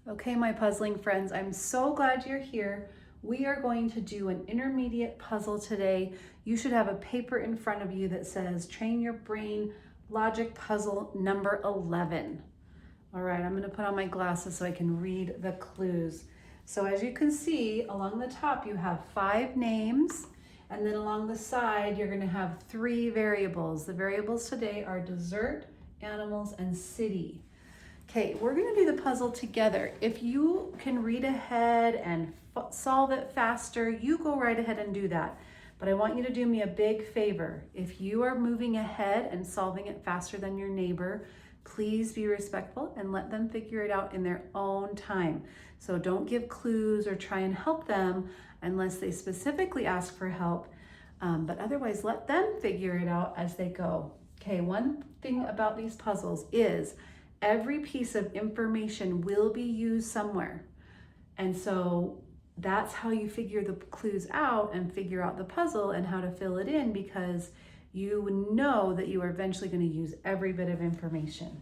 Okay, my puzzling friends, I'm so glad you're here. We are going to do an intermediate puzzle today. You should have a paper in front of you that says Train Your Brain Logic Puzzle number 11. All right, I'm gonna put on my glasses so I can read the clues. So as you can see, along the top you have 5 names, and then along the side you're gonna have 3 variables. The variables today are dessert, animals, and city. Okay, we're gonna do the puzzle together. If you can read ahead and solve it faster, you go right ahead and do that. But I want you to do me a big favor. If you are moving ahead and solving it faster than your neighbor, please be respectful and let them figure it out in their own time. So don't give clues or try and help them unless they specifically ask for help. But otherwise, let them figure it out as they go. Okay, one thing about these puzzles is every piece of information will be used somewhere. And so that's how you figure the clues out and figure out the puzzle and how to fill it in, because you know that you are eventually going to use every bit of information.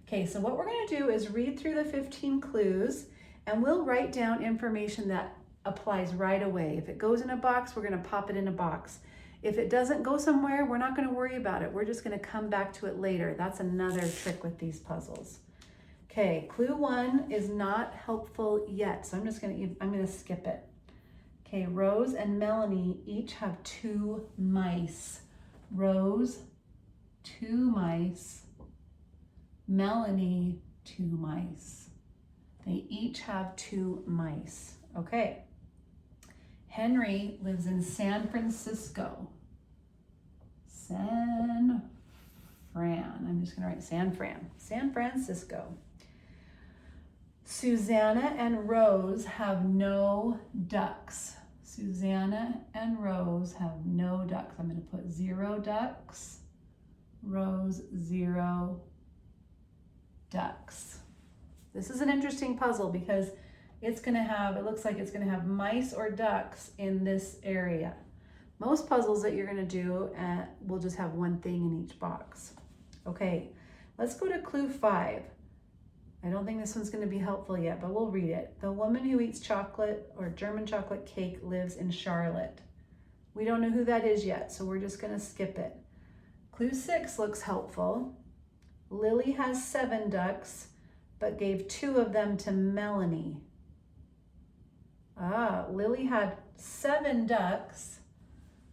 Okay, so what we're going to do is read through the 15 clues and we'll write down information that applies right away. If it goes in a box, we're going to pop it in a box. If it doesn't go somewhere, we're not going to worry about it. We're just going to come back to it later. That's another trick with these puzzles. Okay, clue 1 is not helpful yet, so I'm going to skip it. Okay, Rose and Melanie each have 2 mice. Rose, 2 mice. Melanie, 2 mice. They each have 2 mice. Okay. Henry lives in San Francisco. San Fran. I'm just going to write San Fran. San Francisco. Susanna and Rose have no ducks. Susanna and Rose have no ducks. I'm going to put 0 ducks. Rose, 0 ducks. This is an interesting puzzle because it looks like it's going to have mice or ducks in this area. Most puzzles that you're going to do will just have one thing in each box. Okay, let's go to clue 5. I don't think this one's going to be helpful yet, but we'll read it. The woman who eats chocolate or German chocolate cake lives in Charlotte. We don't know who that is yet, so we're just going to skip it. Clue 6 looks helpful. Lily has 7 ducks, but gave 2 of them to Melanie. Lily had 7 ducks.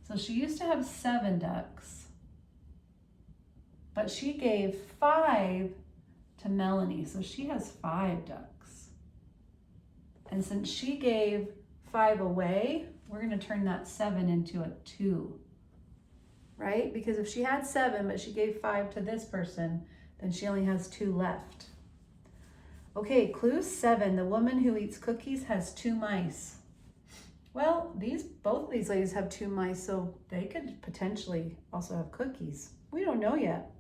So she used to have 7 ducks, but she gave 5 to Melanie. So she has 5 ducks. And since she gave 5 away, we're going to turn that 7 into a 2, right? Because if she had 7, but she gave 5 to this person, then she only has 2 left. Okay, clue 7, the woman who eats cookies has 2 mice. Well, both of these ladies have 2 mice, so they could potentially also have cookies. We don't know yet.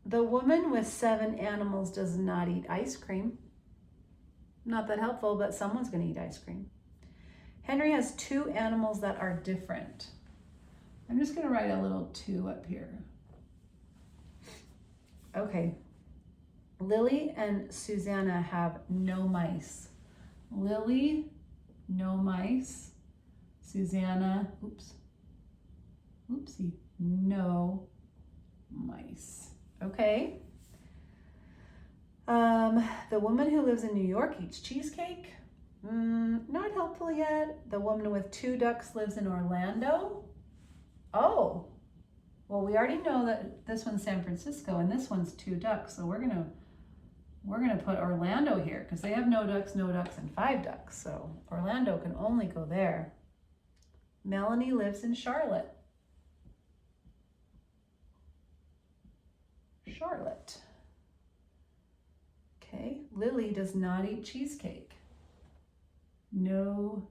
The woman with 7 animals does not eat ice cream. Not that helpful, but someone's going to eat ice cream. Henry has 2 animals that are different. I'm just going to write a little 2 up here. Okay. Lily and Susanna have no mice. Lily, no mice. Susanna, no mice. Okay. The woman who lives in New York eats cheesecake. Not helpful yet. The woman with 2 ducks lives in Orlando. Oh, well, we already know that this one's San Francisco and this one's 2 ducks, so we're gonna put Orlando here because they have no ducks, and 5 ducks. So Orlando can only go there. Melanie lives in Charlotte. Charlotte. Okay, Lily does not eat cheesecake. No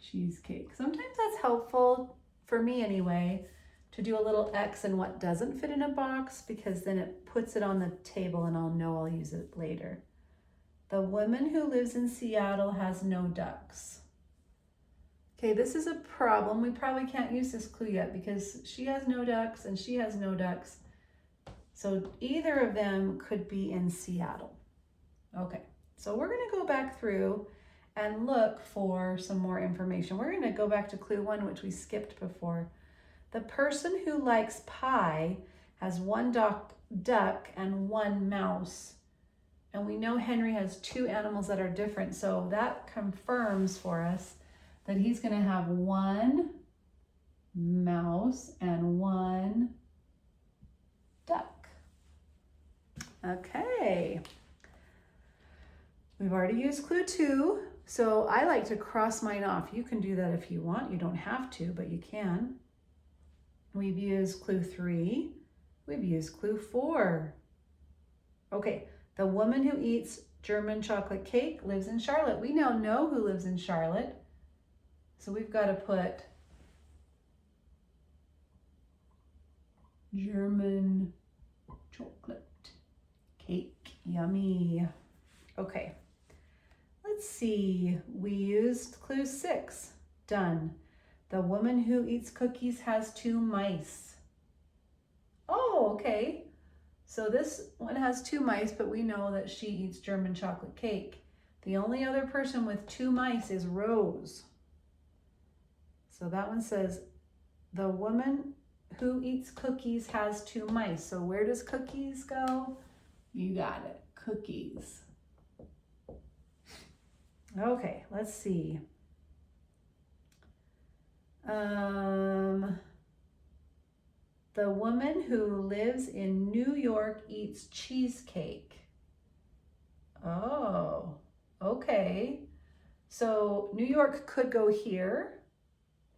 cheesecake. Sometimes that's helpful, for me anyway, to do a little X in what doesn't fit in a box, because then it puts it on the table and I'll know I'll use it later. The woman who lives in Seattle has no ducks. Okay, this is a problem. We probably can't use this clue yet because she has no ducks and she has no ducks. So either of them could be in Seattle. Okay, so we're going to go back through and look for some more information. We're going to go back to clue 1, which we skipped before. The person who likes pie has 1 duck and 1 mouse. And we know Henry has 2 animals that are different, so that confirms for us that he's going to have 1 mouse and 1 duck. Okay. We've already used clue 2, so I like to cross mine off. You can do that if you want. You don't have to, but you can. We've used clue 3. We've used clue 4. Okay, the woman who eats German chocolate cake lives in Charlotte. We now know who lives in Charlotte. So we've got to put German chocolate cake. Yummy. Okay, let's see. We used clue 6. Done. The woman who eats cookies has 2 mice. Oh, okay. So this one has 2 mice, but we know that she eats German chocolate cake. The only other person with 2 mice is Rose. So that one says, the woman who eats cookies has 2 mice. So where does cookies go? You got it, cookies. Okay, let's see. The woman who lives in New York eats cheesecake. Oh, okay. So New York could go here,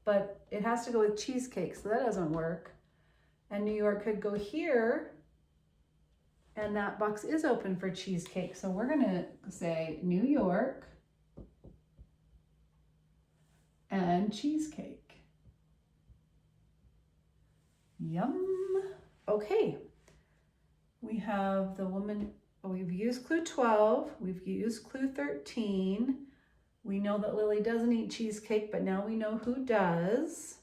but it has to go with cheesecake, so that doesn't work. And New York could go here, and that box is open for cheesecake. So we're gonna say New York and cheesecake. Yum. Okay, we have the woman, we've used clue 12, we've used clue 13. We know that Lily doesn't eat cheesecake, but now we know who does.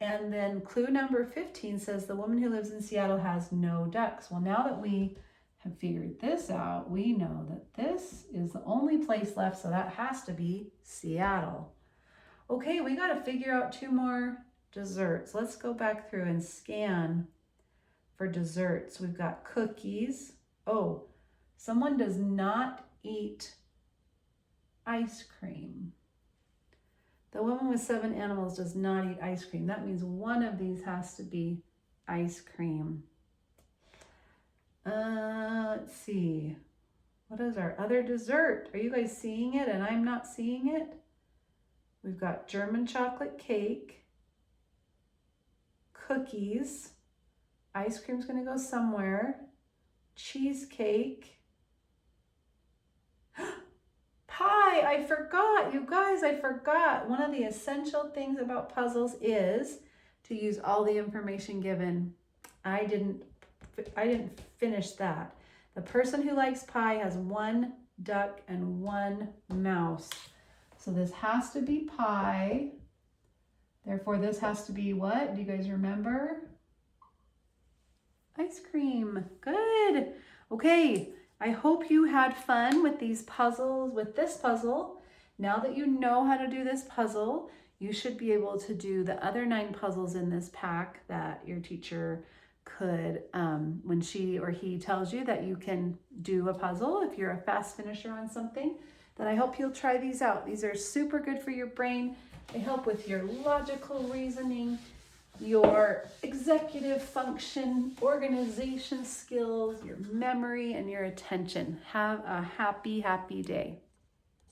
And then clue number 15 says the woman who lives in Seattle has no ducks. Well, now that we have figured this out, we know that this is the only place left, so that has to be Seattle. Okay, we got to figure out 2 more desserts. Let's go back through and scan for desserts. We've got cookies. Oh, someone does not eat ice cream. The woman with 7 animals does not eat ice cream. That means one of these has to be ice cream. Let's see. What is our other dessert? Are you guys seeing it and I'm not seeing it? We've got German chocolate cake, cookies, ice cream's gonna go somewhere, cheesecake, pie. I forgot, you guys, I forgot. One of the essential things about puzzles is to use all the information given. I didn't finish that. The person who likes pie has 1 duck and 1 mouse. So this has to be pie. Therefore, this has to be what? Do you guys remember? Ice cream. Good. Okay. I hope you had fun with these puzzles, with this puzzle. Now that you know how to do this puzzle, you should be able to do the other 9 puzzles in this pack that your teacher could, when she or he tells you that you can do a puzzle, if you're a fast finisher on something, then I hope you'll try these out. These are super good for your brain. They help with your logical reasoning, your executive function, organization skills, your memory, and your attention. Have a happy, happy day.